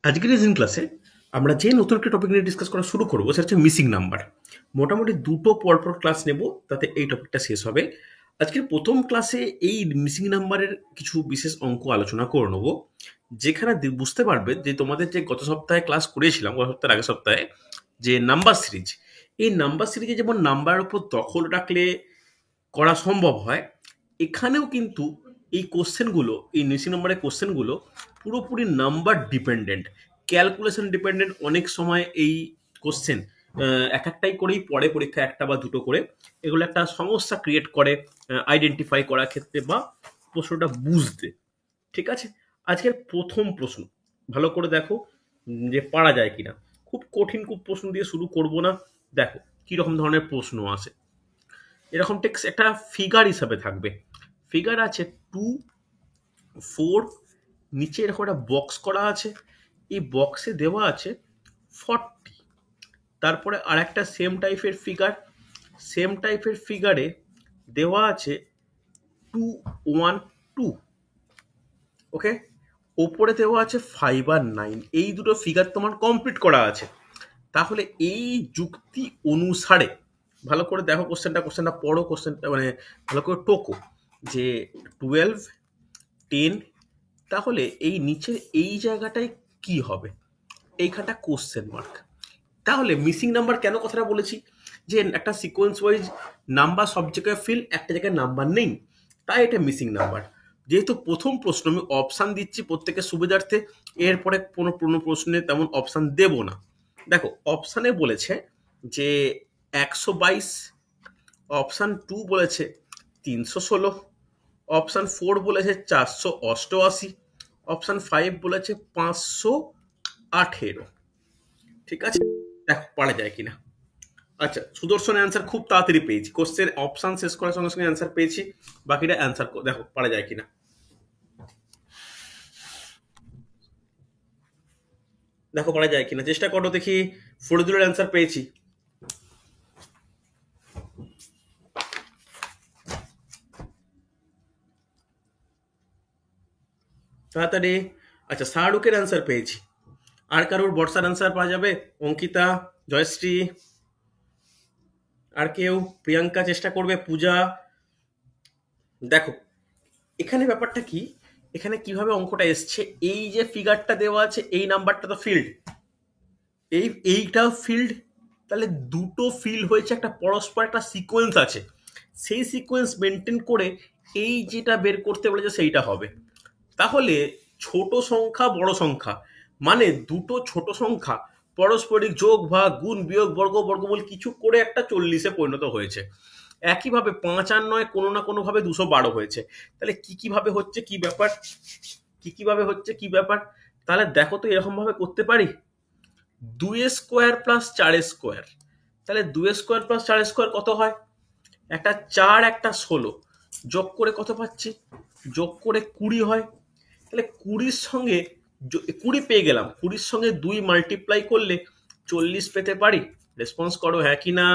আজকের রিজন ক্লাসে আমরা যে নতুন একটা টপিক নিয়ে ডিসকাস করা শুরু করবো সেটা হচ্ছে মিসিং নাম্বার। মোটামুটি দুটো পরপর ক্লাস নেব, তাতে এই টপিকটা শেষ হবে। আজকের প্রথম ক্লাসে এই মিসিং নাম্বারের কিছু বিশেষ অঙ্ক আলোচনা করে নেবো, যেখানে বুঝতে পারবে যে তোমাদের যে গত সপ্তাহে ক্লাস করেছিলাম, গত সপ্তাহের আগের সপ্তাহে, যে নাম্বার সিরিজ, এই নাম্বার সিরিজে যেমন নাম্বারের উপর দখল রাখলে করা সম্ভব হয়, এখানেও কিন্তু এই কোশ্চেনগুলো, এই মিসিং নাম্বারের কোশ্চেনগুলো পুরোপুরি নাম্বার ডিপেন্ডেন্ট, ক্যালকুলেশন ডিপেন্ডেন্ট। অনেক সময় এই কোশ্চেন এক একটাই করেই পড়ে পরীক্ষা, একটা বা দুটো করে। এগুলো একটা সমস্যা ক্রিয়েট করে আইডেন্টিফাই করার ক্ষেত্রে বা প্রশ্নটা বুঝতে। ঠিক আছে, আজকের প্রথম প্রশ্ন ভালো করে দেখো যে পারা যায় কিনা। খুব কঠিন খুব প্রশ্ন দিয়ে শুরু করব না, দেখো কিরকম ধরনের প্রশ্ন আসে। এরকম টেক্সট একটা ফিগার হিসাবে থাকবে। ফিগার আছে 2, 4, নিচে এরকম একটা বক্স করা আছে, এই বক্সে দেওয়া আছে 40। তারপরে আর একটা সেম টাইপের ফিগারে দেওয়া আছে 2, 1, 2। ওকে, ওপরে দেওয়া আছে 5 আর 9। এই দুটো ফিগার তোমার কমপ্লিট করা আছে। তাহলে এই যুক্তি অনুসারে ভালো করে দেখো কোশ্চেনটা পড়ো, কোশ্চেনটা মানে ভালো করে টোকো যে 12, 10, তাহলে এই নিচের এই জায়গাটায় কি হবে, এইখানটা কোশ্চেন মার্ক। তাহলে মিসিং নাম্বার কেন কথাটা বলেছি, যে একটা সিকোয়েন্স ওয়াইজ নাম্বার সব জায়গায় ফিল, একটা জায়গায় নাম্বার নেই, তাই এটা মিসিং নাম্বার। যেহেতু প্রথম প্রশ্ন আমি অপশান দিচ্ছি প্রত্যেকের সুবিধার্থে, এরপরে কোনো কোনো প্রশ্নে তেমন অপশান দেব না। দেখো অপশানে বলেছে যে 122, অপশান 2 বলেছে 316, অপশান 4 বলেছে 488, অপশান 5 বলেছে 518। ঠিক আছে, দেখো পারা যায় কিনা। আচ্ছা, সুদর্শন অ্যান্সার খুব তাড়াতাড়ি পেয়েছি, কোশ্চেন অপশান শেষ করার সঙ্গে সঙ্গে অ্যান্সার পেয়েছি। বাকিটা অ্যান্সার দেখো পারা যায় কিনা। দেখো পারা যায় কিনা, চেষ্টা করো দেখি। ফরিদুলের অ্যান্সার পেয়েছি, তাড়াতাড়ি। আচ্ছা, শাহরুখের অ্যান্সার পেয়েছি। আর কারোর বর্ষার অ্যান্সার পাওয়া যাবে? অঙ্কিতা, জয়শ্রী, আর কেউ? প্রিয়াঙ্কা চেষ্টা করবে, পূজা। দেখো এখানে ব্যাপারটা কি, এখানে কিভাবে অঙ্কটা এসছে, এই যে ফিগারটা দেওয়া আছে এই নাম্বারটা তো ফিল্ড, এইটাও ফিল্ড। তাহলে দুটো ফিল্ড হয়েছে, একটা পরস্পর একটা সিকোয়েন্স আছে, সেই সিকোয়েন্স মেনটেন করে এই যেটা বের করতে বলেছে সেইটা হবে। তাহলে ছোট সংখ্যা বড় সংখ্যা, মানে দুটো ছোট সংখ্যা পারস্পরিক যোগ ভাগ গুণ বিয়োগ বর্গ বর্গমূল কিছু করে একটা 40-এ পরিণত হয়েছে। একইভাবে 5 আর 9 কোনো না কোনো ভাবে 212 হয়েছে। তাহলে কি কিভাবে হচ্ছে কি ব্যাপার, কি কিভাবে হচ্ছে কি ব্যাপার। তাহলে দেখো তো এরকম ভাবে করতে পারি, 2 স্কোয়ার প্লাস 4 স্কোয়ার। তাহলে 2 স্কোয়ার প্লাস 4 স্কোয়ার কত হয়? একটা 4 একটা 16, যোগ করে কত পাচ্ছি? যোগ করে 20 হয়। তাহলে 20-র সঙ্গে 20 পেয়ে গেলাম, 20-র সঙ্গে 2 মাল্টিপ্লাই করলে 40 পেতে পারি। রেসপন্স করো হ্যাঁ কি না,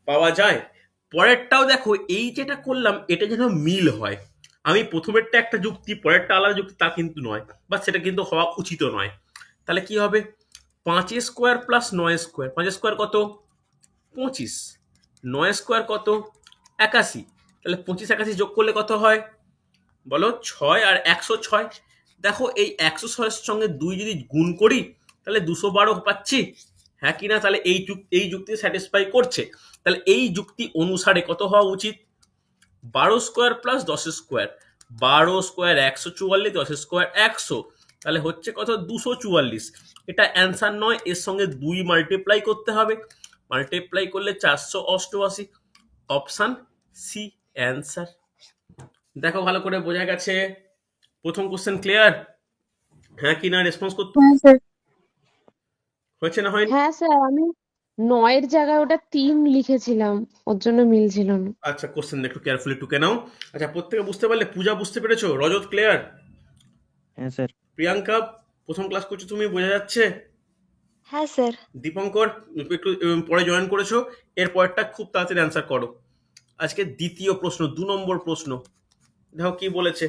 পাওয়া যায়। পরেরটাও দেখো, এই যেটা করলাম এটা যেন মিল হয়। আমি প্রথমেরটা একটা যুক্তি পরেরটা আলাদা যুক্তি তা কিন্তু নয়, বা সেটা কিন্তু হওয়া উচিত নয়। তাহলে কি হবে? 5 স্কোয়ার প্লাস 9 স্কোয়ার, 5 স্কোয়ার কত? 25, 9 স্কোয়ার কত? 81। তাহলে 25 81 যোগ করলে কত হয় বলো? 6 আর 106। দেখো এই 106-এর সঙ্গে 2 যদি গুণ করি তাহলে 212 পাচ্ছি, হ্যাঁ কি না? তাহলে এই যুক্তি স্যাটিসফাই করছে। তাহলে এই যুক্তি অনুসারে কত হওয়া উচিত? 12 square plus 10 square, 12 square 144, 10 square 100, তাহলে হচ্ছে কত? 244। এটা অ্যান্সার নয়, এর সঙ্গে 2 মাল্টিপ্লাই করতে হবে, মাল্টিপ্লাই করলে 488। Option C answer. দেখো ভালো করে বোঝা গেছে, প্রথম কোশ্চেন ক্লিয়ার? হ্যাঁ কি না রেসপন্স করতে হ্যাঁ স্যার। হয়েছে না হয়নি? হ্যাঁ স্যার, আমি 9-এর জায়গায় ওটা 3 লিখেছিলাম, ওর জন্য মিলছিল না। আচ্ছা, কোশ্চেন একটু কেয়ারফুলি টুকে নাও। আচ্ছা, প্রত্যেকে বুঝতে পারলে? পূজা বুঝতে পেরেছো? রজত ক্লিয়ার? হ্যাঁ স্যার। প্রিয়াঙ্কা প্রথম ক্লাস করছো তুমি, বোঝা যাচ্ছে? হ্যাঁ স্যার। দীপঙ্কর একটু পরে জয়েন করেছো, এর পরেরটা খুব তাড়াতাড়ি অ্যান্সার করো। আজকে দ্বিতীয় প্রশ্ন, 2 নম্বর প্রশ্ন, দেখো কি বলেছে।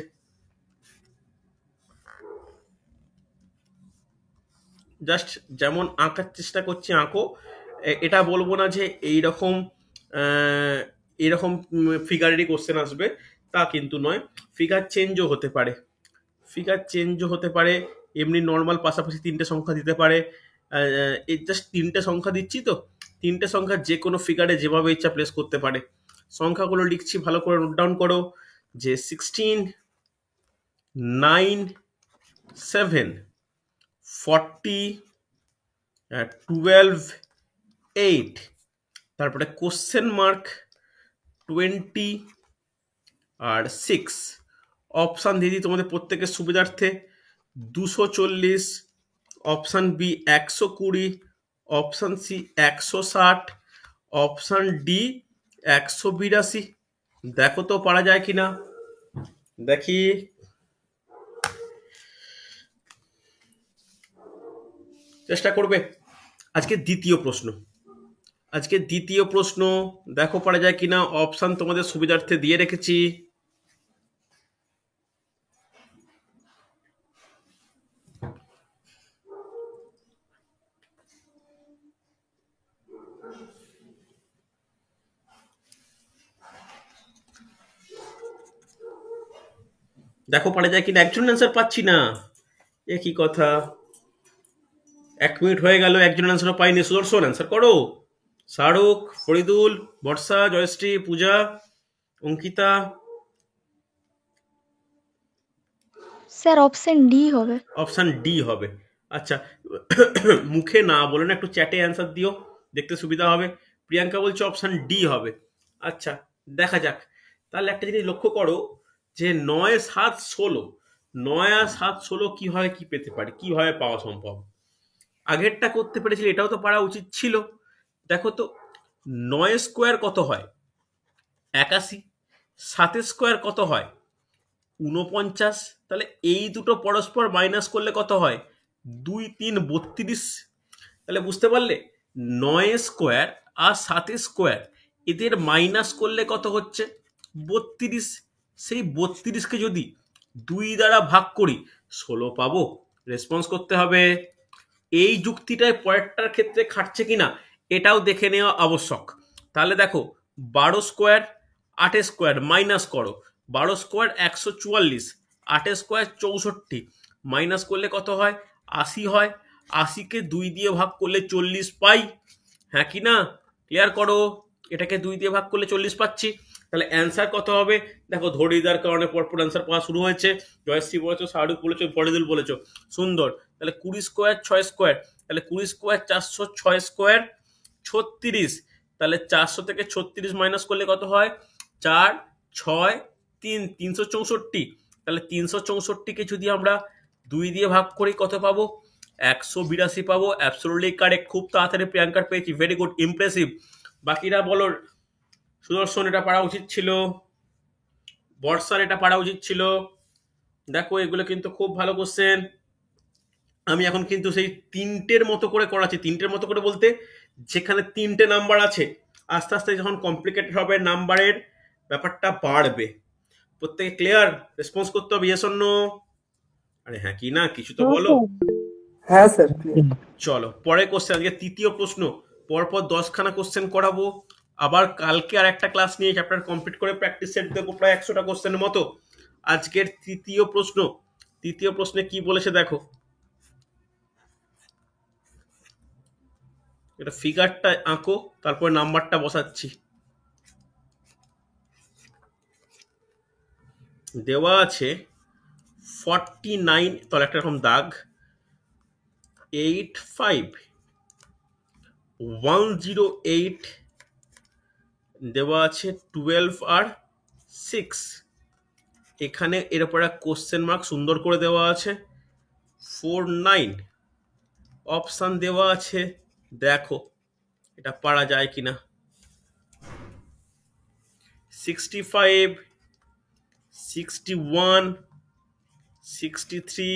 জাস্ট যেমন আঁকার চেষ্টা করছি আঁকো। এটা বলবো না যে এইরকম আহ, এরকম ফিগারেরই কোশ্চেন আসবে, তা কিন্তু নয়। ফিগার চেঞ্জও হতে পারে, ফিগার চেঞ্জও হতে পারে। এমনি নর্মাল পাশাপাশি তিনটে সংখ্যা দিতে পারে। এই জাস্ট তিনটে সংখ্যা দিচ্ছি তো, তিনটে সংখ্যা যে কোনো ফিগারে যেভাবে ইচ্ছা প্লেস করতে পারে। সংখ্যাগুলো লিখছি, ভালো করে নোট ডাউন করো। যে 16, 9, 7, 40, 12, 8, তারপরে কোশ্চেন মার্ক 20 আর 6। অপশান দিয়ে দিই তোমাদের প্রত্যেকের সুবিধার্থে। 240, option B 120, option C 160, option D 182। দেখো তো পারা যায় কিনা, দেখি। চেষ্টা করবে। আজকে দ্বিতীয় প্রশ্ন, আজকে দ্বিতীয় প্রশ্ন, দেখো পারা যায় কিনা। অপশান তোমাদের সুবিধার্থে দিয়ে রেখেছি। দেখো পারা যায় কিনা, একজন অ্যান্সার পাচ্ছি না, এ কি কথা। 1 মিনিট হয়ে গেল, একজন অ্যান্সারও পাইনি। সুদর্শন অ্যান্সার করো। শাহরুখ, ফরিদুল, বর্ষা, জয়শ্রী, পূজা, অঙ্কিতা। স্যার অপশন ডি হবে। অপশান ডি হবে। আচ্ছা, মুখে না বলে না, একটু চ্যাটে অ্যান্সার দিও, দেখতে সুবিধা হবে। প্রিয়াঙ্কা বলছে অপশান ডি হবে। আচ্ছা, দেখা যাক। তাহলে একটা জিনিস লক্ষ্য করো, যে 9, 7, 16, 9 আর 7, 16 কিভাবে কি পেতে পারি, কিভাবে পাওয়া সম্ভব। আগেরটা করতে পেরেছিল, এটাও তো পারা উচিত ছিল। দেখো তো, 9 স্কোয়ার কত হয়? 81। 7 স্কোয়ার কত হয়? 49। তাহলে এই দুটো পরস্পর মাইনাস করলে কত হয়? 2, 3, 32। তাহলে বুঝতে পারলে, 9 স্কোয়ার আর 7 স্কোয়ার এদের মাইনাস করলে কত হচ্ছে? 32। সেই 32কে যদি 2 দ্বারা ভাগ করি 16 পাবো। রেসপন্স করতে হবে। এই যুক্তিটায় পরেরটার ক্ষেত্রে খাটছে কিনা এটাও দেখে নেওয়া আবশ্যক। তাহলে দেখো, 12 স্কোয়ার, 8 স্কোয়ার মাইনাস করো। 12 স্কোয়ার 144, 8 স্কোয়ার 64, মাইনাস করলে কত হয়? 80 হয়। 80কে 2 দিয়ে ভাগ করলে 40 পাই। হ্যাঁ কি না? ক্লিয়ার করো। এটাকে 2 দিয়ে ভাগ করলে 40 পাচ্ছি। তাহলে অ্যান্সার কত হবে? দেখো, ধরিয়ে দেওয়ার কারণে পরপর অ্যান্সার পাওয়া শুরু হয়েছে। জয়শ্রী বলেছো, শাহরুখ বলেছো, ফরিদুল বলেছো। সুন্দর। তাহলে 20 স্কোয়ার 6 স্কোয়ার, তাহলে 20 স্কোয়ার 400, 6 স্কোয়ার 36। তাহলে 400 থেকে 36 মাইনাস করলে কত হয়? 4, 6, 3, 364। তাহলে 364কে যদি আমরা 2 দিয়ে ভাগ করি কত পাবো? 182 পাবো। Absolutely correct. খুব তাড়াতাড়ি প্রিয়াঙ্কার পেয়েছি, ভেরি গুড, ইমপ্রেসিভ। বাকিরা বলো। সুদর্শন এটা পারা উচিত ছিল, বর্ষার এটা পারা উচিত ছিল। দেখো, এগুলো কিন্তু খুব ভালো কোশ্চেন। আমি এখন কিন্তু সেই তিনটের মতো করে করাচ্ছি। তিনটের মতো করে বলতে, যেখানে তিনটে নাম্বার আছে, আস্তে আস্তে যখন কমপ্লিকেটেড হবে নাম্বারের ব্যাপারটা বাড়বে। প্রত্যেকে ক্লিয়ার? রেসপন্স করতে হবে, ইয়েস অর নো। আরে হ্যাঁ কি না, কিছু তো বলো। হ্যাঁ স্যার। চলো পরে কোশ্চেন, আজকে তৃতীয় প্রশ্ন। পরপর 10খানা কোশ্চেন করাবো। আবার কালকে আর একটা ক্লাস নিয়ে চ্যাপ্টার কমপ্লিট করে প্র্যাকটিস সেট দেবো প্রায় 100টা কোশ্চেনের মতো। আজকের তৃতীয় প্রশ্ন, তৃতীয় প্রশ্নে কি বলেছে দেখো। এটা ফিগারটা আঁকো, তারপর নাম্বারটা বসাচ্ছি। দেওয়া আছে 49, তাহলে একটা রকম দাগ, 85, 108, দেওয়া আছে 12 আর 6। এখানে এর উপর একটা কোশ্চেন মার্ক সুন্দর করে দেওয়া আছে। 49, অপশান দেওয়া আছে, দেখো এটা পারা যায় কিনা। 65, 61, 63,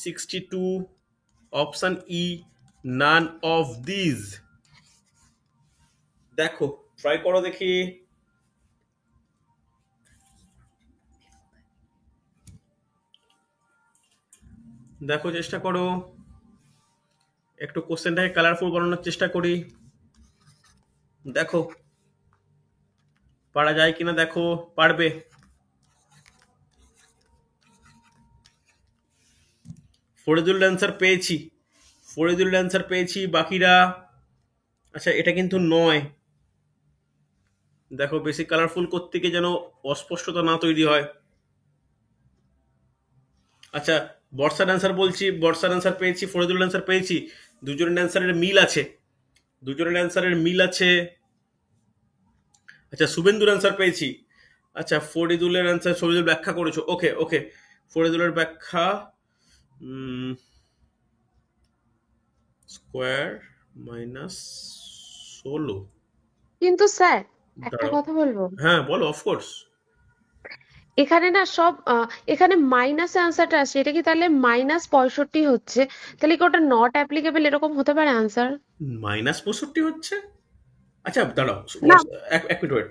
62, option E, none of these. দেখো, ট্রাই করো দেখি। দেখো, চেষ্টা করো। একটু কোশ্চেনটাকে কালারফুল বানানোর চেষ্টা করি। দেখো পারা যায় কিনা, দেখো পারবে। ফরিদুল অ্যান্সার পেয়েছি, বাকিরা। আচ্ছা এটা কিন্তু নয়, দেখো বেশি কালারফুল করতে গিয়ে যেন অস্পষ্টতা না তৈরি হয়। আচ্ছা বর্ষার অ্যান্সার বলছি, বর্ষার অ্যান্সার পেয়েছি, ফরিদুল অ্যান্সার পেয়েছি। দুজনের অ্যান্সারের মিল আছে। আচ্ছা শুভেন্দুর অ্যান্সার পেয়েছি। আচ্ছা ফরিদুলের অ্যান্সার, ফরিদুল ব্যাখ্যা করেছো, ওকে। ফরিদুলের ব্যাখ্যা স্কোয়ার মাইনাস 16। কিন্তু স্যার একটা দাঁড়াও, কথা বলবো, হ্যাঁ বলো, অফকোর্স। এখানে না সব এখানে মাইনাস অ্যান্সারটা আসছে, এটা কি তাহলে -65 হচ্ছে? তাহলে কি ওটা নট অ্যাপ্লিকেবল এরকম হতে পারে আনসার? -65 হচ্ছে? আচ্ছা দাঁড়াও, না, এক মিনিট ওয়েট।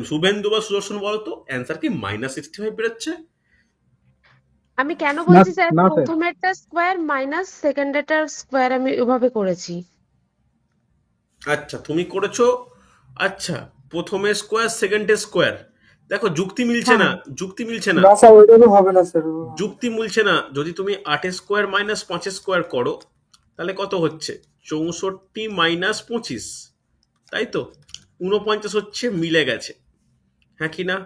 শুভেন্দু বা সুদর্শন বলো তো, অ্যান্সার কি -65 বেরোচ্ছে? আমি কেন না বলছি স্যার, না স্যার, প্রথমেরটা স্কোয়ার মাইনাস সেকেন্ডেরটার স্কোয়ার আমি ওভাবে করেছি। আচ্ছা তুমি করেছো। আচ্ছা প্রথমে স্কোয়ার সেকেন্ডে স্কোয়ার, দেখো যুক্তি মিলছে হ্যাঁ, না, যুক্তি মিলছে না, না স্যার ওইভাবে হবে না স্যার। যুক্তি মিলছে না। যদি তুমি 8 স্কোয়ার মাইনাস 5 স্কোয়ার করো তাহলে কত হচ্ছে? 64 মাইনাস 25, তাই তো? 49 হচ্ছে, মিলে গেছে, হ্যাঁ কি না?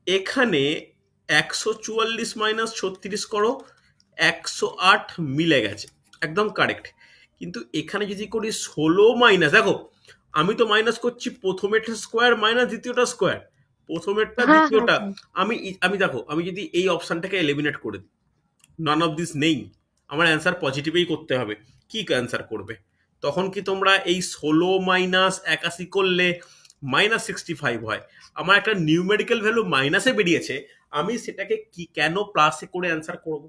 এখানে 144 মাইনাস 36 করো, 108, মিলে গেছে, একদম কারেক্ট। কিন্তু এখানে যদি করি 16 মাইনাস, দেখো আমি তো মাইনাস করছি প্রথমেরটা স্কোয়ার মাইনাস দ্বিতীয়টা স্কোয়ার, প্রথমেরটা হ্যাঁ, হ্যাঁ দ্বিতীয়টা। স্যার। আমি দেখো, আমি যদি এই অপশনটাকে এলিমিনেট করে দিই, নন অফ দিস নেই, আমার অ্যান্সার পজিটিভেই করতে হবে। কি অ্যান্সার করবে? তখন কি তোমরা এই 16 মাইনাস 81 করলে -65 হয়? আমার একটা নিউমেরিক্যাল ভ্যালু মাইনাসে বেরিয়েছে, আমি সেটাকে কি কেন প্লাসে করে অ্যান্সার করব?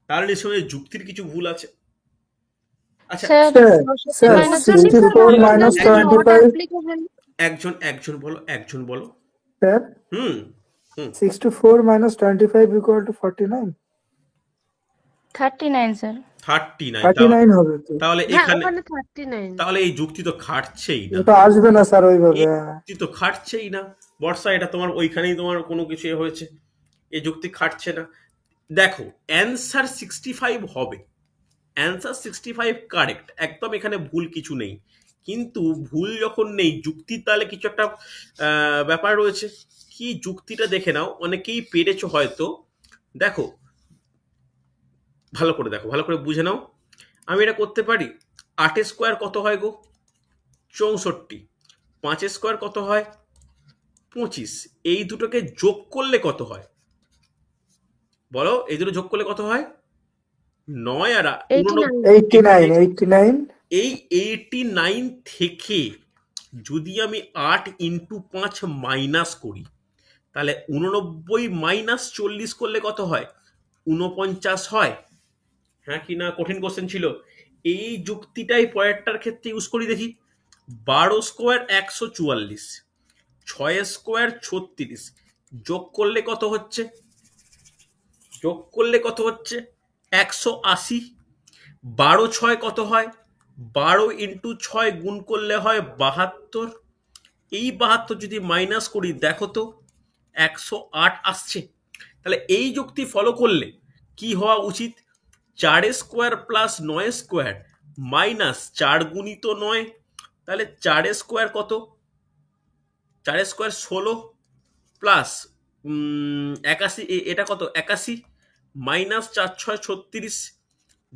তার নিশ্চয়ই যুক্তির কিছু ভুল আছে। আচ্ছা sir sir 64 sir minus sir 64 minus not 25, applicable. একজন বলো। Sir hmm hmm 64 minus 25 equal to 49। 39 sir. 39, 39 হবে তো। তাহলে হ্যাঁ, এখানে, ওখানে 39। তাহলে এই যুক্তি তো খাটছেই না, ওটা আসবে না স্যার ওইভাবে। এই যুক্তি তো খাটছেই না। বর্ষা, এটা তোমার ওইখানেই তোমার কোনো কিছু হয়েছে, এই যুক্তি খাটছে না। দেখো অ্যান্সার 65 হবে, অ্যান্সার 65 কারেক্ট, একদম এখানে ভুল কিছু নেই। কিন্তু ভুল যখন নেই, যুক্তির তাহলে কিছু একটা ব্যাপার রয়েছে। কি যুক্তিটা দেখে নাও, অনেকেই পেরেছো হয়তো। দেখো ভালো করে দেখো, ভালো করে বুঝে নাও। আমি এটা করতে পারি, 8 স্কোয়ার কত হয় গো? 64। 5 স্কোয়ার কত হয়? 25। এই দুটোকে যোগ করলে কত হয় বলো? এই দুটো যোগ করলে কত হয়? 9 আর 89। 89 89। এই 89 থেকে যদি আমি 8 ইন্টু 5 মাইনাস করি, তাহলে 89 মাইনাস 40 করলে কত হয়? 49 হয়, হ্যাঁ কি না? কঠিন কোশ্চেন ছিল। এই যুক্তিটাই পরেরটার ক্ষেত্রে ইউজ করি দেখি। 12 স্কোয়ার 144, 6 স্কোয়ার 36, যোগ করলে কত হচ্ছে? 180। 12 6 কত হয়? 12 ইন্টু 6 গুণ করলে হয় 72। এই 72 যদি মাইনাস করি, দেখো তো 108 আসছে। তাহলে এই যুক্তি ফলো করলে কি হওয়া উচিত? 4 স্কোয়ার প্লাস 9 স্কোয়ার মাইনাস 4 গুণিত 9, তাহলে 4 স্কোয়ার কত? 4 স্কোয়ার 16 প্লাস 81, এটা কত? 81 মাইনাস 4 6 36,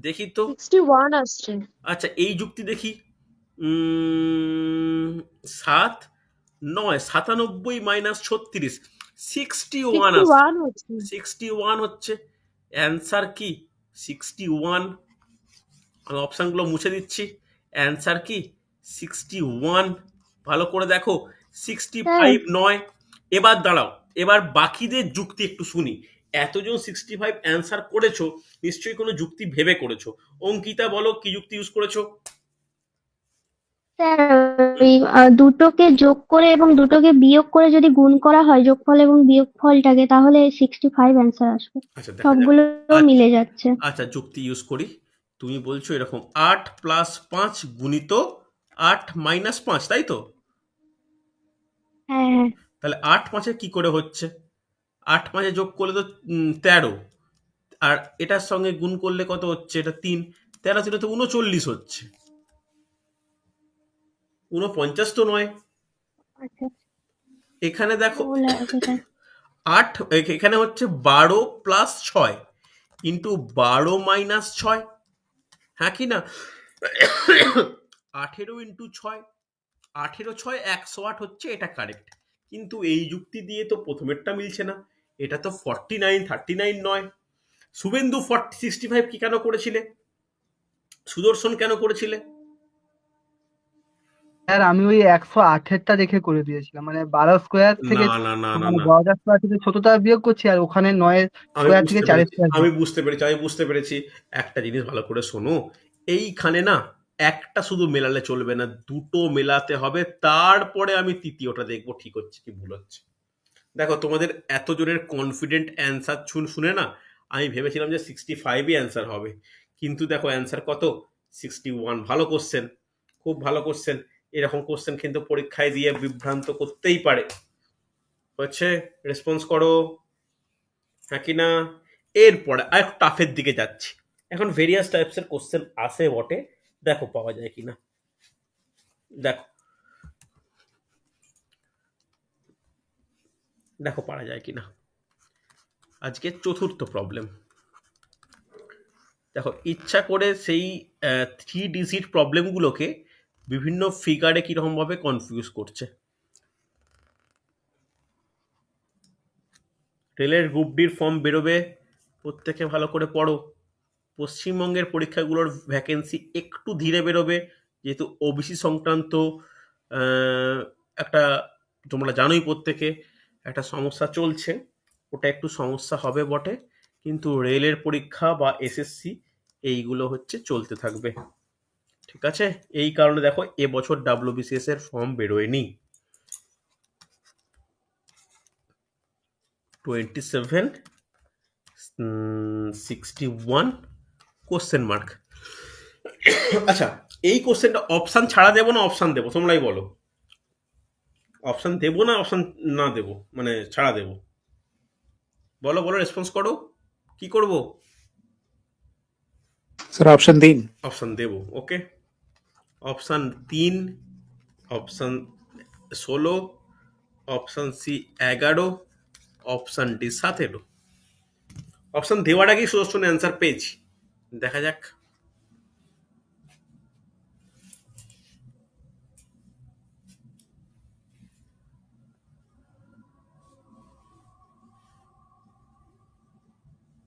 দেখি তো। 61 আসছে। আচ্ছা এই যুক্তি দেখি, 7 9 97 মাইনাস 36, 61 আসছে, 61 হচ্ছে। 61 হচ্ছে। অ্যান্সার কি? 61। আমি অপশনগুলো মুছে দিচ্ছি, অ্যান্সার কি? 61। ভালো করে দেখো, 65 নয়। এবার দাঁড়াও, এবার বাকিদের যুক্তি একটু শুনি। এতজন 65 অ্যান্সার করেছো, নিশ্চয়ই কোনো যুক্তি ভেবে করেছো। অঙ্কিতা বলো কি যুক্তি ইউজ করেছো? স্যার ওই দুটোকে যোগ করে এবং দুটোকে বিয়োগ করে যদি গুণ করা হয় যোগফল এবং বিয়োগফলটাকে, তাহলে 65 অ্যান্সার আসবে। আচ্ছা দেখা যাক। সবগুলো আচ্ছা মিলে যাচ্ছে। আচ্ছা যুক্তি ইউজ করি। তুমি বলছো এরকম 8 প্লাস 5 গুণিত 8 মাইনাস 5, তাই তো? হ্যাঁ হ্যাঁ তাহলে 8 5 কি করে হচ্ছে? 8 5 যোগ করলে তো 13, আর এটার সঙ্গে গুণ করলে কত হচ্ছে? এটা 3, 13 3 তো 39 হচ্ছে। 49 তো নয়। আচ্ছা এখানে দেখো ভুল আছে তাই। 8, এখানে হচ্ছে 12 প্লাস 6 ইন্টু 12 মাইনাস 6, হ্যাঁ কি না? 18 ইন্টু 6, 18 6 108 হচ্ছে, এটা কারেক্ট। কিন্তু এই যুক্তি দিয়ে তো প্রথমেরটা মিলছে না, এটা তো 49 39 নয়। শুভেন্দু 65 কি কেন করেছিলে? সুদর্শন কেন করেছিলে? স্যার আমি ওই 108-এরটা দেখে করে দিয়েছিলাম, মানে 12 স্কোয়ার থেকে না না না না মানে না, 10 স্কোয়ার থেকে ছোটটা বিয়োগ করছি, আর ওখানে 9 আমি স্কোয়ার থেকে বুঝতে 4 পেরেছি, স্কোয়ার আমি বিয়োগ। বুঝতে পেরেছি, আমি বুঝতে পেরেছি। একটা জিনিস ভালো করে শোনো, এইখানে না একটা শুধু মেলালে চলবে না, দুটো মেলাতে হবে, তারপরে আমি তৃতীয়টা দেখবো ঠিক হচ্ছে কি ভুল হচ্ছে। দেখো তোমাদের এত জোরের কনফিডেন্ট অ্যান্সার শুনে না আমি ভেবেছিলাম যে 65ই অ্যান্সার হবে, কিন্তু দেখো অ্যান্সার কত? 61। ভালো কোশ্চেন, খুব ভালো কোশ্চেন। এরকম কোশ্চেন কিন্তু পরীক্ষায় দিয়ে বিভ্রান্ত করতেই পারে। হচ্ছে, রেসপন্স করো, হ্যাঁ কি না? এরপরে আর টাফের দিকে যাচ্ছি। এখন ভেরিয়াস টাইপসের কোশ্চেন আসে বটে, দেখো পাওয়া যায় কিনা। দেখো দেখো পারা যায় কিনা। আজকে চতুর্থ প্রবলেম। দেখো ইচ্ছা করে সেই 3 ডিজিট প্রবলেমগুলোকে বিভিন্ন ফিগারে কিরকমভাবে কনফিউজ করছে। রেলের গ্রুপ ডির ফর্ম বেরোবে, প্রত্যেকে ভালো করে পড়ো। পশ্চিমবঙ্গের পরীক্ষাগুলোর ভ্যাকেন্সি একটু ধীরে বেরোবে, যেহেতু ওবিসি সংক্রান্ত একটা, তোমরা জানোই প্রত্যেকে, একটা সমস্যা চলছে, ওটা একটু সমস্যা হবে বটে, কিন্তু রেলের পরীক্ষা বা এসএসসি এইগুলো হচ্ছে চলতে থাকবে, ঠিক আছে? এই কারণে দেখো এবছর ডাব্লিউবিসিএস এর ফর্ম বেরোয়নি। 27 61 কোশ্চেন মার্ক। আচ্ছা, এই কোশ্চেনটা অপশান ছাড়া দেবো না অপশান দেবো, তোমরাই বলো। অপশান দেবো না অপশান না দেবো, মানে ছাড়া দেবো? বলো বলো, রেসপন্স করো, কি করব? স্যার অপশন দিন। অপশান দেবো, okay. Option 3, option 16, option C 11, option D 17। Option দেওয়ার আগেই সুদর্শন অ্যান্সার পেয়েছি, দেখা যাক।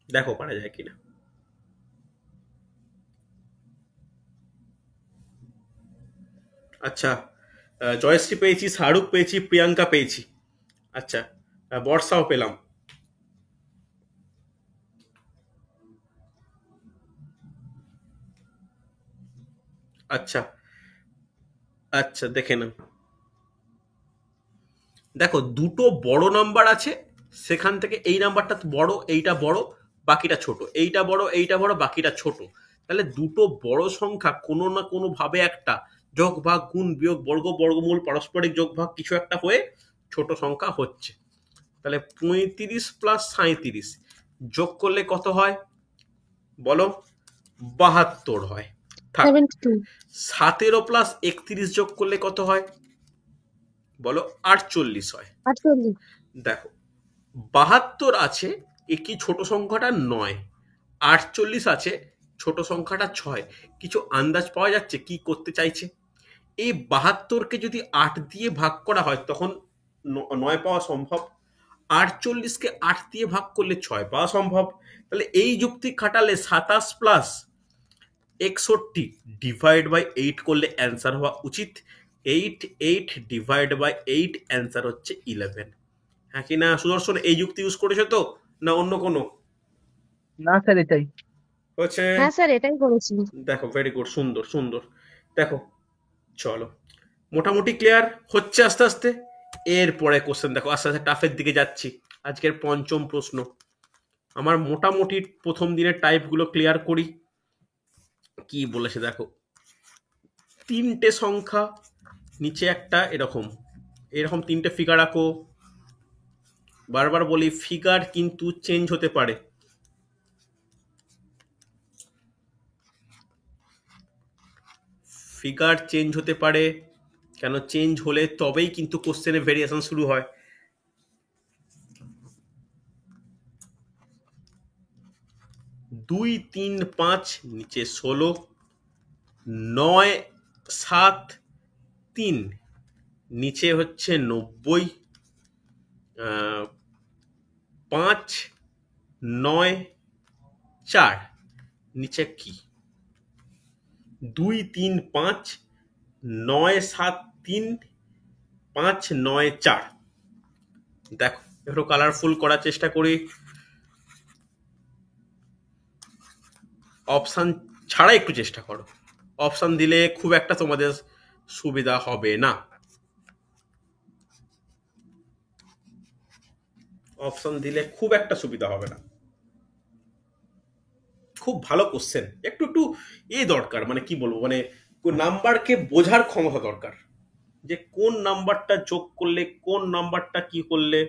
দেখো পারা যায় কিনা। আচ্ছা, জয়শ্রী পেয়েছি, শাহরুখ পেয়েছি, প্রিয়াঙ্কা পেয়েছি। আচ্ছা, বর্ষাও পেলাম। আচ্ছা আচ্ছা, দেখে নাও। দেখো দুটো বড় নাম্বার আছে, সেখান থেকে এই নাম্বারটা বড়, এইটা বড়, বাকিটা ছোট, এইটা বড়, এইটা বড়, বাকিটা ছোট। তাহলে দুটো বড় সংখ্যা কোনো না কোনো ভাবে একটা যোগ ভাগ গুণ বিয়োগ বর্গ বর্গমূল পারস্পরিক যোগ ভাগ কিছু একটা হয়ে ছোট সংখ্যা হচ্ছে। তাহলে 35 প্লাস 37 যোগ করলে কত হয় বলো? 72 হয়। থাক। 72 17 প্লাস 31 যোগ করলে কত হয় বলো? 48 হয়। 48 দেখো 72 আছে, একই ছোট সংখ্যাটা 9, 48 আছে ছোট সংখ্যাটা 6। কিছু আন্দাজ পাওয়া যাচ্ছে কি করতে চাইছে? এই 72কে যদি 8 দিয়ে ভাগ করা হয় তখন 9 পাওয়া সম্ভব, 48কে 8 দিয়ে ভাগ করলে 6 পাওয়া সম্ভব। তাহলে এই যুক্তি খাটালে 27 প্লাস 61 ডিভাইড বাই 8 করলে অ্যান্সার হওয়া উচিত 8, 8 ডিভাইড বাই 8 অ্যান্সার হচ্ছে 11। হ্যাঁ কি না সুদর্শন? এই যুক্তি ইউজ করেছো তো, না অন্য কোনো? না স্যার এটাই। হচ্ছে, হ্যাঁ স্যার এটাই করেছি। দেখো ভেরি গুড, সুন্দর সুন্দর। দেখো চলো, মোটামুটি ক্লিয়ার হচ্ছে আস্তে আস্তে। এরপরে কোশ্চেন দেখো, আস্তে আস্তে টাফের দিকে যাচ্ছি। আজকের পঞ্চম প্রশ্ন। আমার মোটামুটি প্রথম দিনের টাইপগুলো ক্লিয়ার করি। কি বলেছে দেখো, তিনটে সংখ্যা নিচে একটা এরকম এরকম তিনটে ফিগার আঁকো। বারবার বলি ফিগার কিন্তু চেঞ্জ হতে পারে। ফিগার চেঞ্জ হতে পারে, কেন চেঞ্জ হলে তবেই কিন্তু কোশ্চেনে ভেরিয়েশন শুরু হয়। দুই তিন পাঁচ নিচে 16, 9 7 3 নিচে হচ্ছে 90, 5 9 4 নিচে কি 2 3 5 9 7 3 5 9 4। দেখো একটু কালারফুল করার চেষ্টা করি, অপশান ছাড়া একটু চেষ্টা করো। অপশান দিলে খুব একটা তোমাদের সুবিধা হবে না। অপশন দিলে খুব একটা সুবিধা হবে না। খুব ভালো কোশ্চেন, একটু একটু দরকার, মানে কি বলবো, মানে নাম্বারকে বোঝার ক্ষমতা দরকার, যে কোন নাম্বারটা যোগ করলে কোন নাম্বারটা কি করলে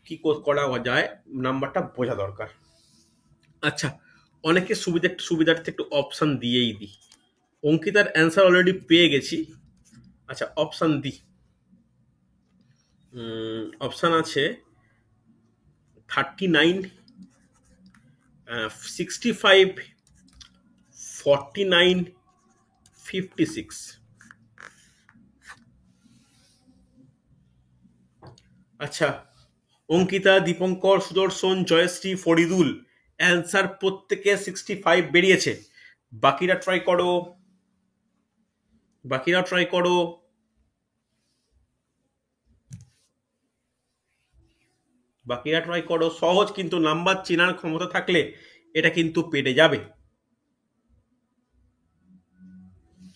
কি করা যায়, নাম্বারটা বোঝা দরকার। আচ্ছা, অনেকে সুবিধার্থে একটু অপশন দিয়েই দিই। অঙ্কিতার অ্যান্সার অলরেডি পেয়ে গেছি। আচ্ছা অপশন দিই। অপশন আছে 39, 65, 49, 56। আচ্ছা, অঙ্কিতা, দীপঙ্কর, সুদর্শন, জয়শ্রী, ফরিদুল অ্যান্সার প্রত্যেকে 65 বেরিয়েছে। বাকিরা ট্রাই করো, বাকিরা ট্রাই করো। বাকিরা ট্রাই করো, সহজ কিন্তু, নাম্বার চেনার ক্ষমতা থাকলে এটা কিন্তু পেরে যাবে।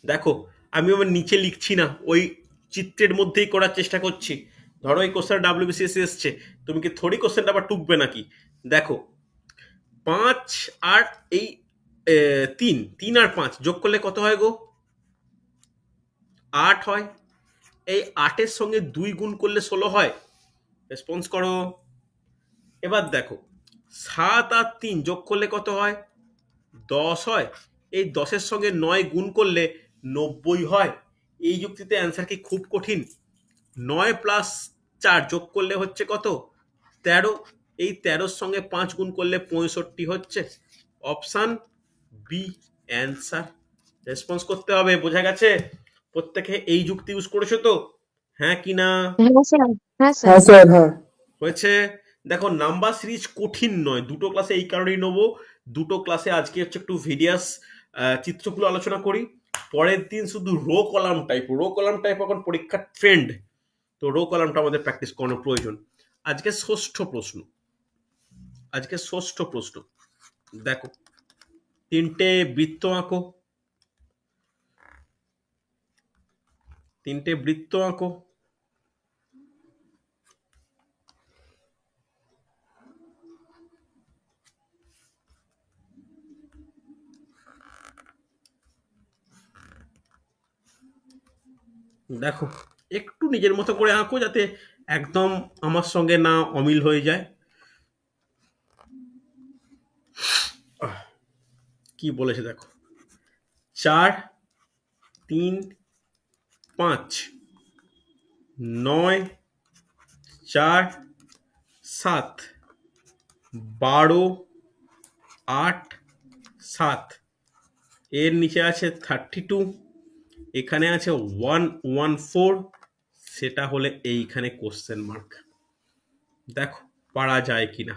দেখো আমি আমার নিচে লিখছি না, ওই চিত্রের মধ্যেই করার চেষ্টা করছি। ধরো এই কোশ্চেন WBCS এসছে, তুমি কি থোড়ি কোশ্চেনটা আবার টুকবে নাকি? দেখো 5 আর এই 3 আর 5 যোগ করলে কত হয় গো? 8 হয়। এই 8-এর সঙ্গে 2 গুণ করলে 16 হয়। রেসপন্স করো। এবার দেখো 7 আর 3 যোগ করলে কত হয়? 10 হয়। এই 10-এর সঙ্গে 9 গুণ করলে 90 হয়। এই যুক্তিতে অ্যান্সার কি খুব কঠিন? 9 প্লাস 4 যোগ করলে হচ্ছে কত? 13। এই 13-র সঙ্গে 5 গুণ করলে 65 হচ্ছে। Option B answer. রেসপন্স করতে হবে, বোঝা গেছে? প্রত্যেকে এই যুক্তি ইউজ করেছো তো? হ্যাঁ কি না? হ্যাঁ স্যার, হ্যাঁ স্যার। হ্যাঁ স্যার, হ্যাঁ। হয়েছে। দেখো নাম্বার সিরিজ কঠিন নয়, দুটো ক্লাসে এই কারণেই নেবো। দুটো ক্লাসে আজকে হচ্ছে একটু ভিডিয়াস চিত্রগুলো আলোচনা করি, পরের দিন শুধু রো কলাম টাইপ এখন পরীক্ষার ট্রেন্ড, তো রো কলামটা আমাদের প্র্যাকটিস করানোর প্রয়োজন। আজকে ষষ্ঠ প্রশ্ন। দেখো 3টে বৃত্ত আঁকো, 3টে বৃত্ত আঁকো। দেখো একটু নিজের মতো করে আঁকো, যাতে একদম আমার সঙ্গে না অমিল হয়ে যায়। কি বলেছে দেখো, 4 3 5 9 4 7 12 8 7। এর নিচে আছে 32, এখানে আছে 114, সেটা হলে এইখানে কোশ্চেন মার্ক। দেখো পারা যায় কিনা,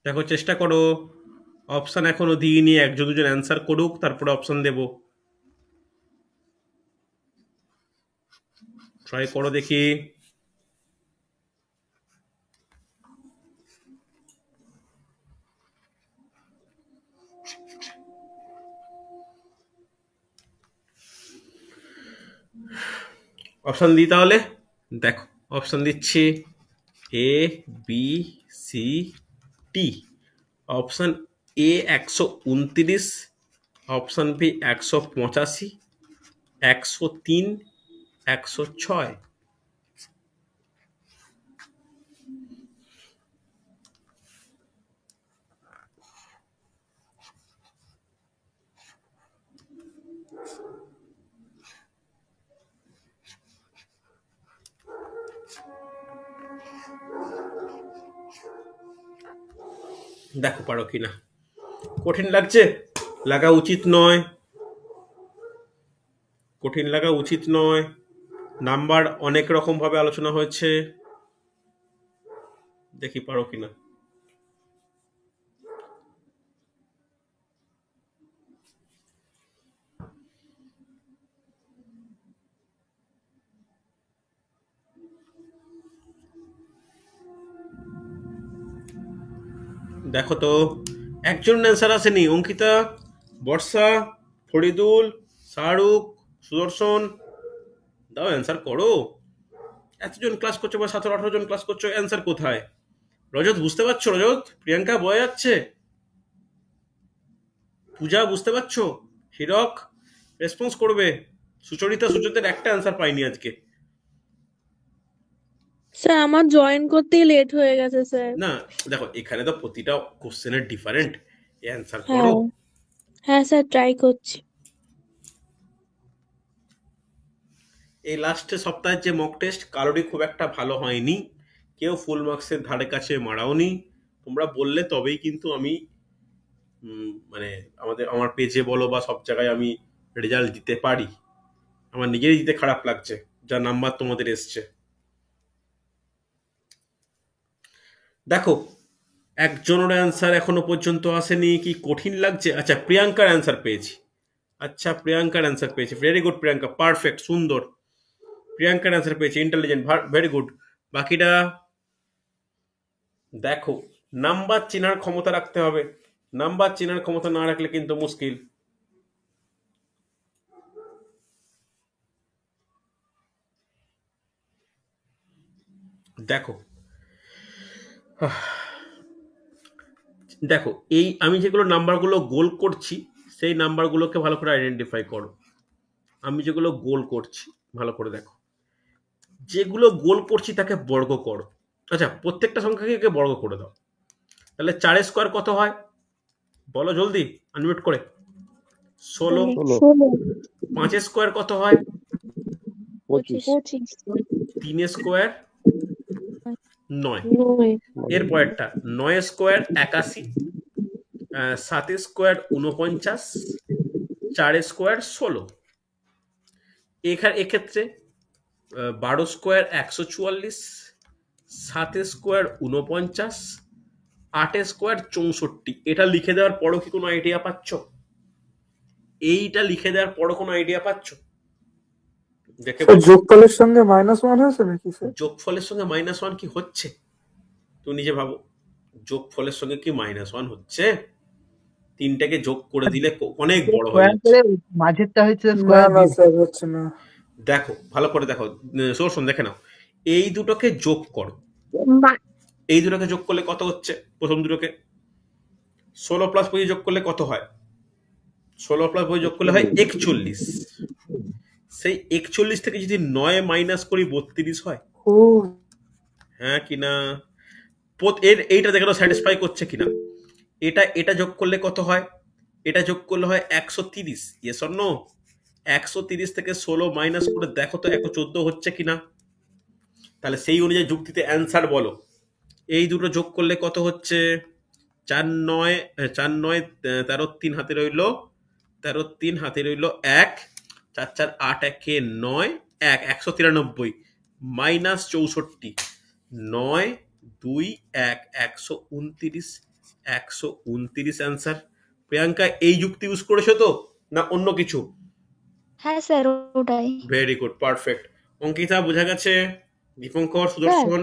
দেখো চেষ্টা করো। অপশন এখনো দিইনি, একজন দুজন অ্যান্সার করুক, তারপরে অপশন দেব। ট্রাই করো দেখি। অপশন দিই তাহলে। দেখো অপশন দিচ্ছি A B C D। Option A 129, option B 185, 103, 106। দেখো পারো কিনা। কঠিন লাগছে? লাগা উচিত নয়, কঠিন লাগা উচিত নয়। নাম্বার অনেক রকম ভাবে আলোচনা হয়েছে, দেখি পারো কিনা। দেখো তো, একজন অ্যান্সার আসেনি। অঙ্কিতা, বর্ষা, ফরিদুল, শাহরুখ, সুদর্শন, দাও অ্যান্সার করো। এতজন ক্লাস করছো বা 17-18 জন ক্লাস করছো, অ্যান্সার কোথায়? রজত বুঝতে পারছো? রজত, প্রিয়াঙ্কা বয়ে যাচ্ছে, পূজা বুঝতে পারছো? হীরক রেসপন্স করবে। সুচরিতা, সুচরিতার একটা অ্যান্সার পাইনি আজকে। স্যার আমার জয়েন করতেই লেট হয়ে গেছে স্যার। না দেখো, এখানে তো প্রতিটা কোশ্চেনের ডিফারেন্ট, অ্যান্সার হ্যাঁ করো। হ্যাঁ স্যার ট্রাই করছি। এই লাস্টের সপ্তাহের যে মক টেস্ট কারোরই খুব একটা ভালো হয়নি, কেউ ফুল মার্কসের ধারে কাছে মারাওনি। তোমরা বললে তবেই কিন্তু আমি মানে আমার পেজে বলো বা সব জায়গায় আমি রেজাল্ট দিতে পারি। আমার নিজেরই দিতে খারাপ লাগছে যা নাম্বার তোমাদের এসছে। দেখো, একজনের অ্যান্সার এখনো পর্যন্ত আসেনি। কি কঠিন লাগছে? আচ্ছা, প্রিয়াঙ্কার অ্যান্সার পেয়েছি। আচ্ছা, প্রিয়াঙ্কার অ্যান্সার পেয়েছি, ভেরি গুড প্রিয়াঙ্কা, পারফেক্ট, সুন্দর। প্রিয়াঙ্কার অ্যান্সার পেয়েছি, ইন্টেলিজেন্ট, ভেরি গুড। বাকিটা দেখো, নাম্বার চেনার ক্ষমতা রাখতে হবে। নাম্বার চেনার ক্ষমতা না রাখলে কিন্তু মুশকিল। দেখো দেখো, এই আমি যেগুলো নাম্বারগুলো গোল করছি সেই নাম্বারগুলোকে ভালো করে আইডেন্টিফাই করো। আমি যেগুলো গোল করছি ভালো করে দেখো, যেগুলো গোল করছি তাকে বর্গ করো। আচ্ছা, প্রত্যেকটা সংখ্যাকে বর্গ করে দাও। তাহলে 4 স্কোয়ার কত হয় বলো জলদি, আনমিউট করে। 16। 5 স্কোয়ার কত হয়? 25। 3 স্কোয়ার 9। এরপরেরটা 9 square 81, 7 square 49, 4 square 16। এক্ষেত্রে 12 স্কোয়ার 144, 7 স্কোয়ার 49, 8 স্কোয়ার 64। এটা লিখে দেওয়ার পরও কি কোনো আইডিয়া পাচ্ছ? এইটা লিখে দেওয়ার পরও কোনো আইডিয়া পাচ্ছ? দেখে স্যার যোগফলের সঙ্গে -1 হয়েছে নাকি স্যার? যোগফলের সঙ্গে -1 কি হচ্ছে? তুমি নিজে ভাবো, যোগফলের সঙ্গে কি -1 হচ্ছে? 3টাকে যোগ করে দিলে অনেক বড় হয়ে যাচ্ছে। মাঝেরটা হচ্ছে না স্কোয়ার না স্যার, হচ্ছে না। দেখো ভালো করে দেখো, শোন দেখে নাও, এই দুটোকে যোগ করো। এই দুটোকে যোগ করলে কত হচ্ছে? প্রথম দুটোকে 16 প্লাস 25 যোগ করলে কত হয়? 16 প্লাস 25 যোগ করলে হয় 41। সেই 41 থেকে যদি 9 মাইনাস করি 32 হয়। ও হ্যাঁ কিনা? এইটা দেখো স্যাটিসফাই করছে কিনা। এটা যোগ করলে কত হয়? এটা যোগ করলে হয় 130। Yes or no? 130 থেকে 16 মাইনাস করে দেখো তো 114 হচ্ছে কিনা। তাহলে সেই অনুযায়ী যুক্তিতে অ্যান্সার বলো। এই দুটো যোগ করলে কত হচ্ছে? 4 9 13 3 হাতে রইল, 13 3 হাতে রইল 1, 4 4 8 1 9, 1 193 মাইনাস 64, 9 2 1 129, 129 অ্যান্সার। প্রিয়াঙ্কা, এই যুক্তি ইউজ করেছো তো না অন্য কিছু? হ্যাঁ স্যার ওটাই। Very good, perfect. অঙ্কিতা বোঝা গেছে? দীপঙ্কর, সুদর্শন,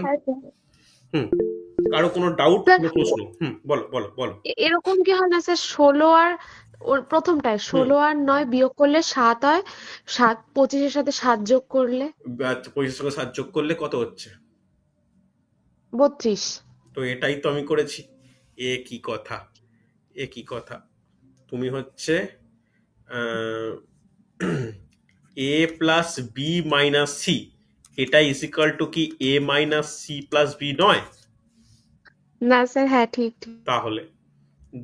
কারো কোনো ডাউট, কোনো প্রশ্ন? বলো বলো বলো। এরকম কি হয় না স্যার, 16 আর ওর প্রথমটায় 16 আর 9 বিয়োগ করলে 7 হয়, 7 25-এর সাথে 7 যোগ করলে 25 সঙ্গে 7 যোগ করলে কত হচ্ছে? 32। তো এটাই তো আমি করেছি। এ কি কথা, একই কথা। তুমি হচ্ছে এ প্লাস বি মাইনাস সি, এটা ইজ ইকাল টু কি এ মাইনাস সি প্লাস বি নয়? না স্যার, হ্যাঁ ঠিক ঠিক। তাহলে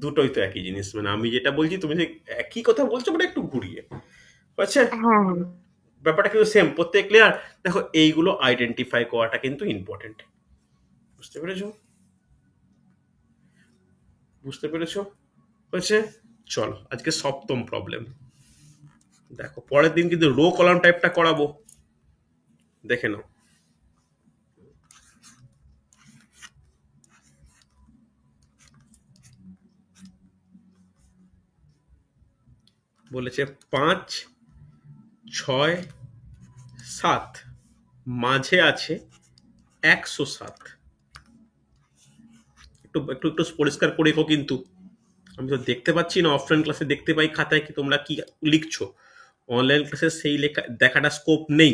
দুটোই তো একই জিনিস, মানে আমি যেটা বলছি তুমি যে একই কথা বলছো, মানে একটু ঘুরিয়ে। আচ্ছা, হ্যাঁ ব্যাপারটা কিন্তু সেম, প্রত্যেক ক্লিয়ার? দেখো এইগুলো আইডেন্টিফাই করাটা কিন্তু ইম্পর্টেন্ট। বুঝতে পেরেছো? বুঝতে পেরেছো? হয়েছে? চলো আজকে সপ্তম প্রবলেম দেখো, পরের দিন কিন্তু রো কলাম টাইপটা করাবো, দেখে নাও। বলেছে 5, 6, 7, মাঝে আছে 107। একটু একটু একটু পরিষ্কার করে রেখো কিন্তু, আমি তো দেখতে পাচ্ছি না। অফলাইন ক্লাসে দেখতে পাই খাতায় কি তোমরা কি লিখছো, অনলাইন ক্লাসে সেই লেখা দেখাটা স্কোপ নেই।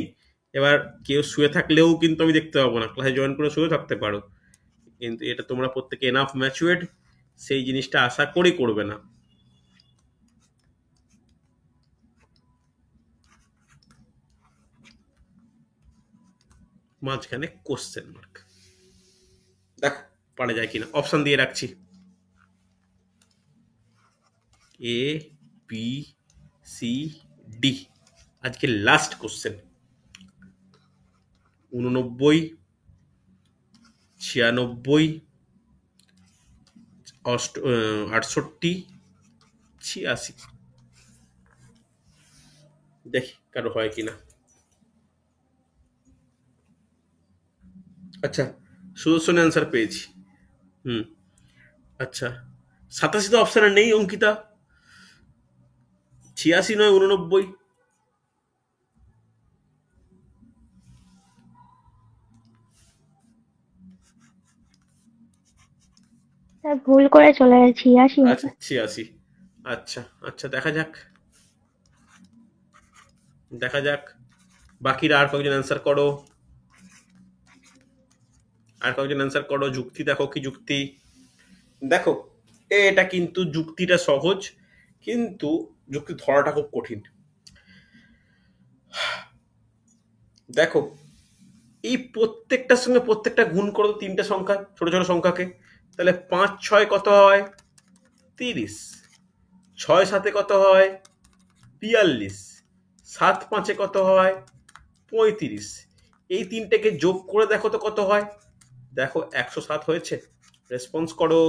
এবার কেউ শুয়ে থাকলেও কিন্তু আমি দেখতে পাবো না, ক্লাসে জয়েন করে শুয়ে থাকতে পারো, কিন্তু এটা তোমরা প্রত্যেকে এনাফ ম্যাচুয়ার্ড, সেই জিনিসটা আশা করেই করবে না। মাঝখানে কোশ্চেন মার্ক, দেখো পারা যায় কিনা। অপশন দিয়ে রাখছি, এ বি সি ডি। আজকে লাস্ট কোশ্চেন। 89, 96, 68, 86। দেখি কারো হয় কিনা। আচ্ছা, সুদর্শন অ্যান্সার পেয়েছি। আচ্ছা, 87 তো অপশানে নেই অঙ্কিতা, 86 নয় 89। স্যার ভুল করে চলে গেছি 86 আচ্ছা 86। আচ্ছা আচ্ছা, দেখা যাক দেখা যাক। বাকিরা আর কয়েকজন অ্যান্সার করো, আর কয়েকজন অ্যান্সার করো। যুক্তি দেখো, কি যুক্তি দেখো। এটা কিন্তু যুক্তিটা সহজ, কিন্তু যুক্তি ধরাটা খুব কঠিন। দেখো, এই প্রত্যেকটার সঙ্গে প্রত্যেকটা গুণ করো তিনটে সংখ্যা, ছোট ছোট সংখ্যাকে। তাহলে 5, 6 কত হয়? 30। 6, 7 কত হয়? 42। 7, 5 কত হয়? 35। এই তিনটেকে যোগ করে দেখো তো কত হয়। দেখো 107 হয়েছে। রেসপন্স করো।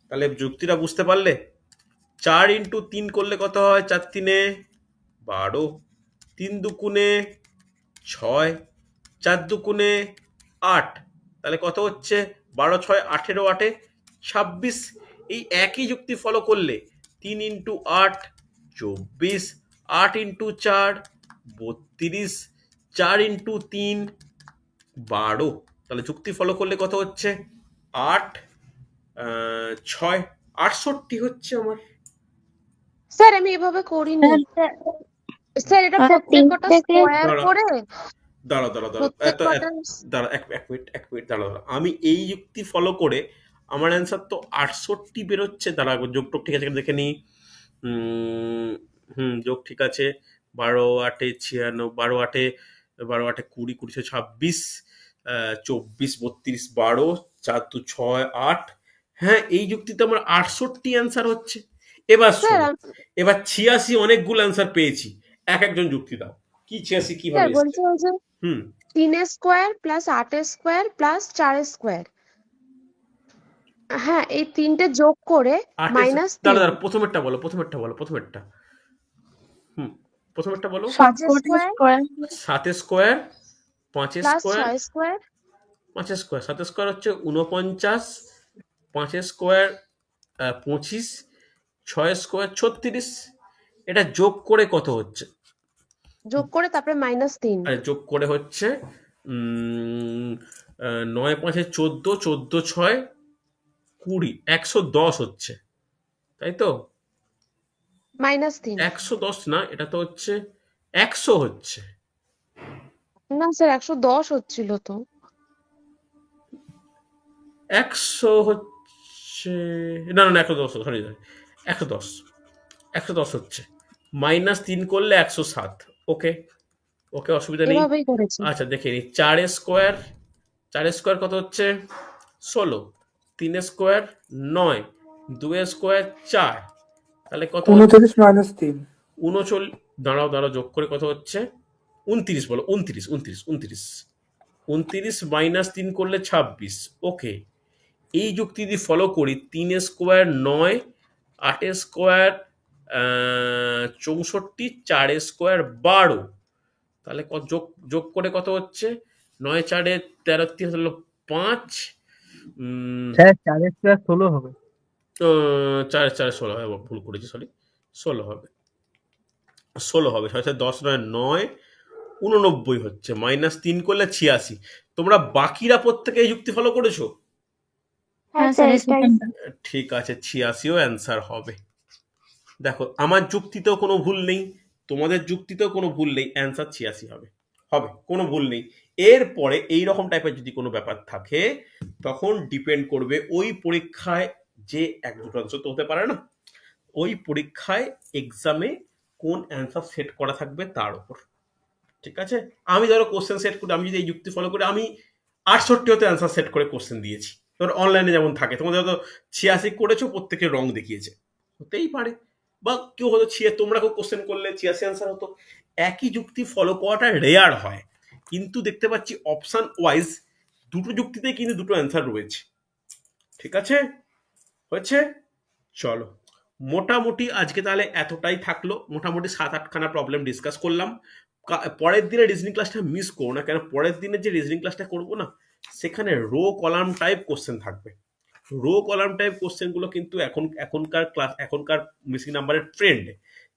তাহলে যুক্তিটা বুঝতে পারলে? 4 ইন্টু 3 করলে কত হয়? 4 3 12, 3 2 6, 4 2 8। তাহলে কত হচ্ছে? 12 6 18, 8 26। এই একই যুক্তি ফলো করলে 3 ইন্টু 8 24, 8 ইন্টু 4 32, 4 ইন্টু 3 12। তাহলে যুক্তি ফলো করলে কত হচ্ছে? 8, 6 68 হচ্ছে আমার। স্যার আমি এভাবে করিনি স্যার, এটা স্যার প্রত্যেক কটা তিনটেকে স্কোয়ার দাঁড়া করে দাঁড়া দাঁড়া দাঁড়া প্রত্যেক এত কটা। দাঁড়া, এক মিনিট দাঁড়া দাঁড়া। আমি এই যুক্তি ফলো করে আমার অ্যান্সার তো 68 বেরোচ্ছে। দাঁড়া, যোগ টোগ ঠিক আছে দেখে নিই। যোগ ঠিক আছে। 12 8 96, 12 8 12 8 20 20 26, 24 32 12, 4 2 6 8। হ্যাঁ, এই যুক্তিতে আমার 68 অ্যান্সার হচ্ছে। এবার স্যার শোনো, এবার 86 অনেকগুলো অ্যান্সার পেয়েছি। এক একজন যুক্তি দাও, কি 86 কিভাবে এসছে? বলছি ওই যে 3 square plus 8 square plus 4 square, হ্যাঁ এই তিনটে যোগ করে মাইনাস দাঁড়া দাঁড়া, প্রথমেরটা বলো। প্রথমেরটা বলো। 5 square 7 square, 5 plus square, 6 square 5 square. 7 square হচ্ছে 49, 5 স্কোয়ার 25, 6 স্কোয়ার 36। এটা যোগ করে কত হচ্ছে? যোগ করে তারপরে -3। আরে যোগ করে হচ্ছে 9 5 14, 14 6 20, 110 হচ্ছে, তাই তো? -3 110 না, এটা তো হচ্ছে 100 হচ্ছে। না স্যার, 110 হচ্ছিল তো। 100 হচ্ছে হচ্ছে, না না না 110, সরি 110, 110 হচ্ছে, -3 করলে 107। ওকে ওকে, অসুবিধা নেই। এভাবেই করেছি। আচ্ছা দেখে নিই, 4 স্কোয়ার, 4 স্কোয়ার কত হচ্ছে 16, 3 স্কোয়ার 9, 2 স্কোয়ার 4, তাহলে কত 29 মাইনাস 3। 39, দাঁড়াও দাঁড়াও, যোগ করে কত হচ্ছে 29, বলো 29, 29, 29, 29 -3 করলে 26। ওকে, এই যুক্তি যদি ফলো করি, 3 স্কোয়ার 9, 8 স্কোয়ার 64, 4 স্কোয়ার 12, তাহলে যোগ যোগ করে কত হচ্ছে 9 4 13 3 হলো 5, স্যার 4 স্কোয়ার 16 হবে। 4 4 16 হবে, ভুল করেছি, সরি 16 হবে, 16 হবে, 6 10 9 9, 89 হচ্ছে, -3 করলে 86। তোমরা বাকিরা প্রত্যেকে এই যুক্তি ফলো করেছো? হ্যাঁ স্যার এটাই। ঠিক আছে, 86ও অ্যান্সার হবে। দেখো আমার যুক্তিতেও কোনো ভুল নেই, তোমাদের যুক্তিতেও কোনো ভুল নেই, অ্যান্সার 86 হবে, হবে, কোনো ভুল নেই। এরপরে এইরকম টাইপের যদি কোনো ব্যাপার থাকে, তখন ডিপেন্ড করবে ওই পরীক্ষায়, যে 1-2 অ্যান্সার তো হতে পারে না, ওই পরীক্ষায় এক্সামে কোন অ্যান্সার সেট করা থাকবে তার উপর। ঠিক আছে, আমি ধরো কোশ্চেন সেট করে, আমি যদি এই যুক্তি ফলো করে আমি 68 হতে অ্যান্সার সেট করে কোশ্চেন দিয়েছি, ধরো অনলাইনে যেমন থাকে, তোমাদের হয়তো 86 করেছো, প্রত্যেকের রং দেখিয়েছে, হতেই পারে। বা কেউ হয়তো তোমরা কেউ কোশ্চেন করলে 86 অ্যান্সার হতো। একই যুক্তি ফলো করাটা রেয়ার হয়, কিন্তু দেখতে পাচ্ছি অপশন ওয়াইজ দুটো যুক্তিতেই কিন্তু দুটো অ্যান্সার রয়েছে। ঠিক আছে, হয়েছে। চলো, মোটামুটি আজকে তাহলে এতটাই থাকলো, মোটামুটি 7-8খানা প্রবলেম ডিসকাস করলাম। পরের দিনে রিজনিং ক্লাসটা মিস করো না, কেন পরের দিনে যে রিজনিং ক্লাসটা করবো না, সেখানে রো কলাম টাইপ কোশ্চেন থাকবে। রো কলাম টাইপ কোশ্চেনগুলো কিন্তু এখনকার ক্লাস, এখনকার মিসিং নাম্বারের ট্রেন্ড,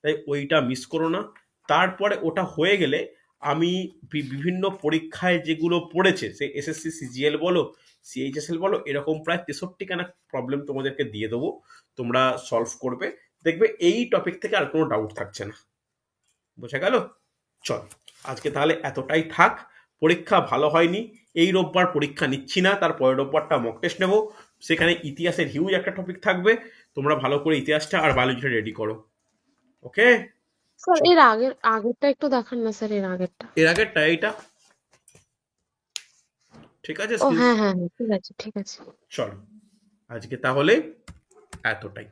তাই ওইটা মিস করো না। তারপরে ওটা হয়ে গেলে আমি বিভিন্ন পরীক্ষায় যেগুলো পড়েছে, সে এসএসসি সিজিএল বলো, সিএইচএসএল বলো, এরকম প্রায় 63খানা প্রবলেম তোমাদেরকে দিয়ে দেবো, তোমরা সলভ করবে, দেখবে এই টপিক থেকে আর কোনো ডাউট থাকছে না। বোঝা গেল? চল, আজকে তাহলে এতটাই থাক। পরীক্ষা ভালো হয়নি, এই রোববার পরীক্ষা নিচ্ছি না, তার পরের রোববারটা মক টেস্ট নেবো, সেখানে ইতিহাসের হিউজ একটা টপিক থাকবে, তোমরা ভালো করে ইতিহাসটা আর বায়োলজিটা রেডি করো। ওকে, স্যার এর আগেরটা একটু দেখান না স্যার, এর আগেরটা। এর আগেরটা এইটা, ঠিক আছে। ও হ্যাঁ হ্যাঁ হ্যাঁ, ঠিক আছে ঠিক আছে। চলো, আজকে তাহলে এতটাই।